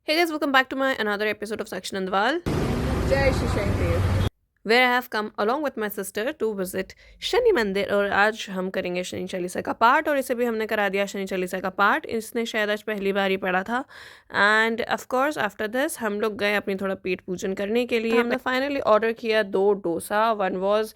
Hey guys, welcome back to my another episode of Sakshi Nandwal, जय Shri Shanidev. where I have come along with my sister to visit Shani मंदिर। और आज हम करेंगे शनि चालीसा का पाठ, और इसे भी हमने करा दिया शनि चालीसा का पाठ। इसने शायद आज पहली बार ही पढ़ा था। End of course after this हम लोग गए अपनी थोड़ा पेट पूजन करने के लिए। हमने फाइनली ऑर्डर किया 2 dosa. One was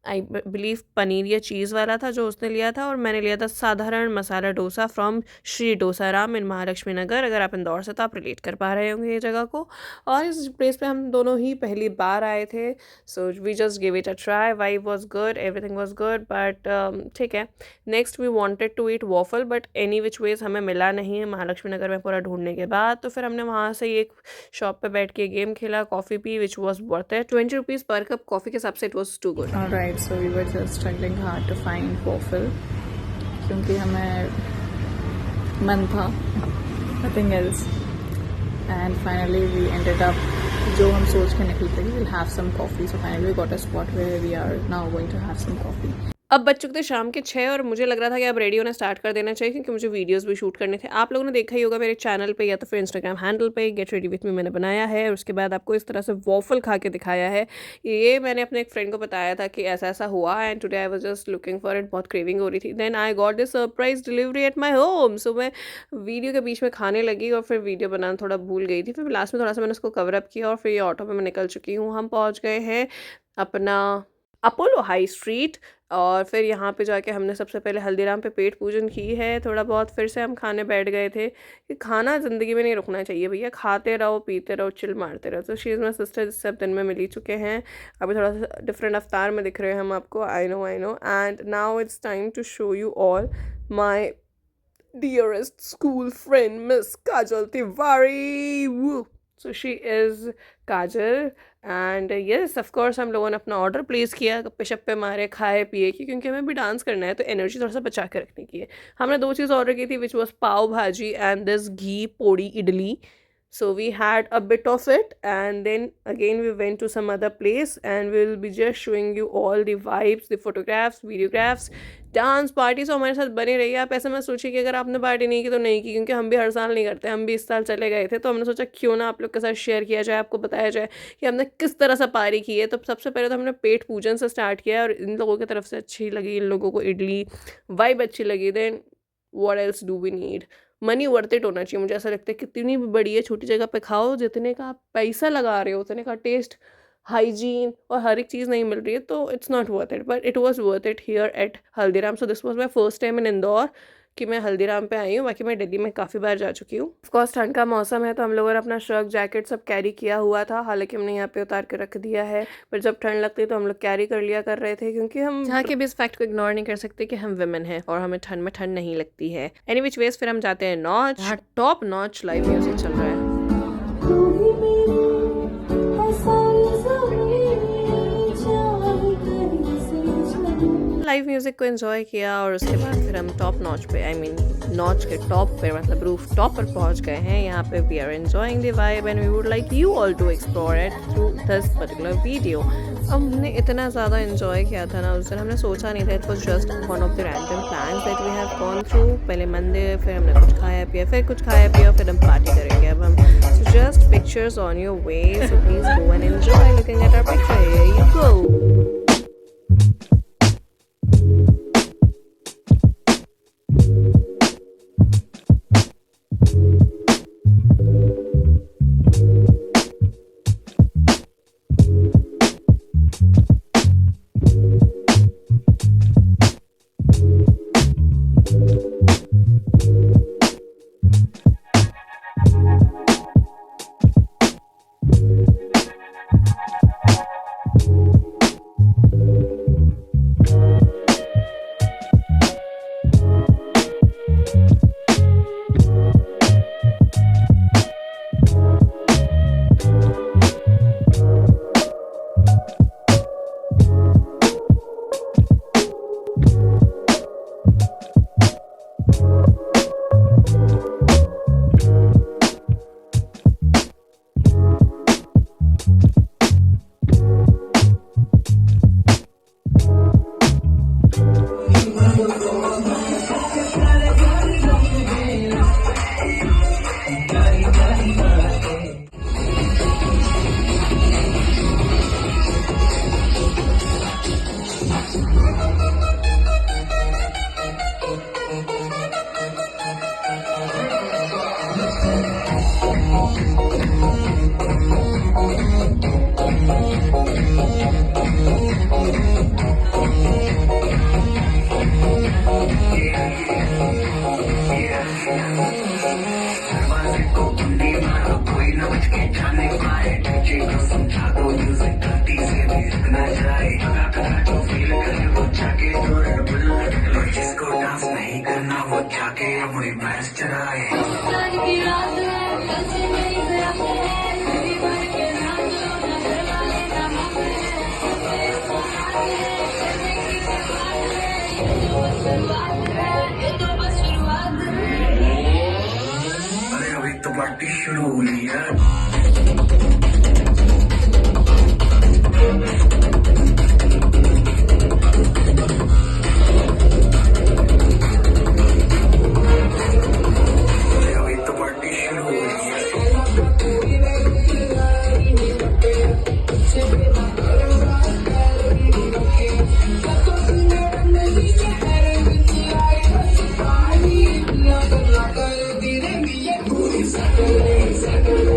I believe paneer या चीज़ वाला था जो उसने लिया था, और मैंने लिया था साधारण मसाला डोसा फ्रॉम श्री डोसाराम इन महालक्ष्मी नगर। अगर आप इंदौर से तो आप रिलेट कर पा रहे होंगे ये जगह को। और इस प्लेस पे हम दोनों ही पहली बार आए थे, so we just give it a try. Vibe was good, everything was good, but ठीक है। Next we wanted to eat waffle, but any which ways हमें मिला नहीं है महालक्ष्मी नगर में पूरा ढूंढने के बाद। तो फिर हमने वहाँ से एक शॉप पे बैठ के गेम खेला, कॉफ़ी पी, which was worth it. 20 rupees पर कप कॉफ़ी के हिसाब से it was too good. Alright, so we were just struggling hard to find waffle क्योंकि हमें मन था, nothing else, and finally we ended up जो हम सोच के निकले थे we'll have some coffee, so finally we got a spot where we are now going to have some coffee. अब बज चुके थे शाम के 6, और मुझे लग रहा था कि अब रेडी होना स्टार्ट कर देना चाहिए, क्योंकि मुझे वीडियोस भी शूट करने थे। आप लोगों ने देखा ही होगा मेरे चैनल पे या तो फिर इंस्टाग्राम हैंडल पे, गेट रेडी विथ मी मैंने बनाया है, और उसके बाद आपको इस तरह से वॉफल खा के दिखाया है। ये मैंने अपने एक फ्रेंड को बताया था कि ऐसा ऐसा हुआ, and today I was just looking for it, बहुत क्रेविंग हो रही थी। Then I got this surprise delivery at my home. So मैं वीडियो के बीच में खाने लगी और फिर वीडियो बनाना थोड़ा भूल गई थी। फिर लास्ट में थोड़ा सा मैंने उसको कवर अप किया, और फिर ये ऑटो में मैं निकल चुकी हूँ। हम पहुँच गए हैं अपना अपोलो हाई स्ट्रीट, और फिर यहाँ पे जाके हमने सबसे पहले हल्दीराम पे पेट पूजन की है थोड़ा बहुत। फिर से हम खाने बैठ गए थे कि खाना ज़िंदगी में नहीं रुकना चाहिए भैया, खाते रहो, पीते रहो, चिल मारते रहो। तो शी इज़ माई सिस्टर, जिससे अब दिन में मिल ही चुके हैं। अभी थोड़ा सा डिफरेंट अवतार में दिख रहे हैं हम आपको, I know. And now it's time to show you all my dearest school friend, Miss Kajal Tiwari. Woo. So she is Kajal, and yes of course हम लोगों ने अपना ऑर्डर प्लेस किया, गप्पे शप्पे मारे, खाए पिए की, क्योंकि हमें भी डांस करना है तो एनर्जी थोड़ा सा बचा के रखने की है। हमने 2 चीज़ ऑर्डर की थी, विच was pav bhaji and this ghee podi idli. So we had a bit of it, and then again we went to some other place, and we will be just showing you all the vibes, the photographs, videographs, dance party. So हमारे साथ बने रहिए आप। ऐसे मैं सोची कि अगर आपने पार्टी नहीं की तो नहीं की, क्योंकि हम भी हर साल नहीं करते। हम भी इस साल चले गए थे, तो हमने सोचा क्यों ना आप लोग के साथ शेयर किया जाए, आपको बताया जाए कि हमने किस तरह से पार्टी की है। तो सबसे पहले तो हमने पेट पूजन से स्टार्ट किया, और इन लोगों की तरफ से अच्छी लगी, इन लोगों को इडली वाइब अच्छी लगी। Then what else do we need, money worth it होना चाहिए। मुझे ऐसा लगता है कितनी भी बड़ी है छोटी जगह पे खाओ, जितने का आप पैसा लगा रहे हो उतने का टेस्ट, हाइजीन और हर एक चीज़ नहीं मिल रही है, तो it's not worth it. But it was worth it here eight Haldiram. So this was my first time in Indore कि मैं हल्दीराम पे आई हूँ। बाकी मैं दिल्ली में काफ़ी बार जा चुकी हूँ। ऑफकोर्स ठंड का मौसम है, तो हम लोगों ने अपना शर्ट जैकेट सब कैरी किया हुआ था। हालांकि हमने यहाँ पे उतार के रख दिया है, पर जब ठंड लगती है तो हम लोग कैरी कर लिया कर रहे थे, क्योंकि हम जहाँ के भी इस फैक्ट को इग्नोर नहीं कर सकते कि हम वुमेन हैं और हमें ठंड में ठंड नहीं लगती है। एनी विच वेज फिर हम जाते हैं नॉच, जहाँ टॉप नॉच लाइव म्यूजिक चल रहा है। लाइव म्यूजिक को एंजॉय किया, और उसके बाद फिर हम टॉप नॉच पे, आई मीन नॉच के टॉप पे, मतलब रूफ टॉप पर पहुंच गए हैं। यहाँ पे we are enjoying the vibe, and we would like you all to explore it through this particular video. अब हमने इतना ज़्यादा एंजॉय किया था ना उस दिन, हमने सोचा नहीं था। It was just one of the random plans that we have gone through. पहले मंदिर, फिर हमने कुछ खाया पिया, फिर कुछ खाया पिया, फिर हम पार्टी करेंगे अब हम। So just pictures on your way, so please go and enjoy looking at our picture. Here you go. अरे अभी तो पार्टी शुरू हुई है। अरे अभी तो पार्टी शुरू हुई है।